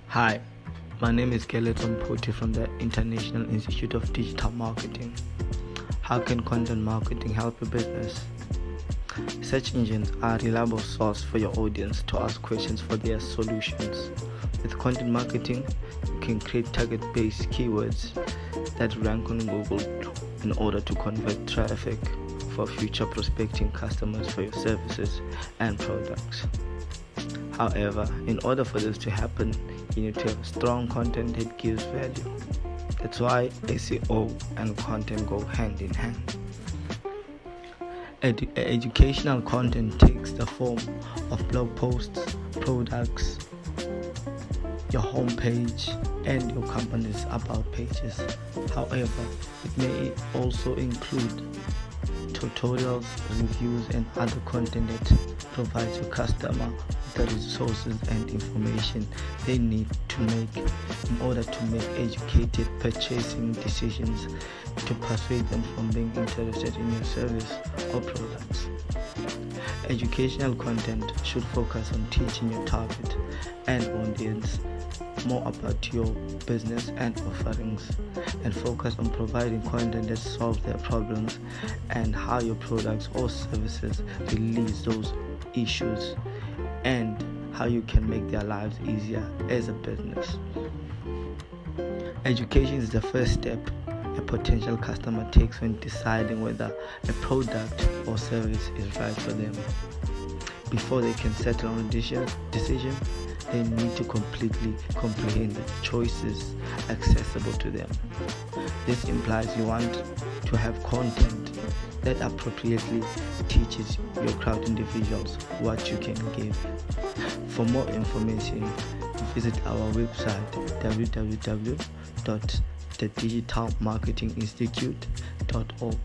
Hi, my name is Keletso from the International Institute of Digital Marketing. How can content marketing help your business? Search engines are a reliable source for your audience to ask questions for their solutions. With content marketing, you can create target-based keywords that rank on Google in order to convert traffic for future prospecting customers for your services and products. However, in order for this to happen, you need to have strong content that gives value. That's why SEO and content go hand in hand. Educational content takes the form of blog posts, products, your homepage, and your company's about pages. However, it may also include tutorials, reviews, and other content that provides your customer the resources and information they need to make in order to make educated purchasing decisions to persuade them from being interested in your service or products. Educational content should focus on teaching your target and audience more about your business and offerings, and focus on providing content that solves their problems and how your products or services release those issues, and how you can make their lives easier as a business. Education is the first step a potential customer takes when deciding whether a product or service is right for them. Before they can settle on a decision, they need to completely comprehend the choices accessible to them. This implies you want to have content that appropriately teaches your crowd individuals what you can give. For more information, visit our website www.thedigitalmarketinginstitute.org.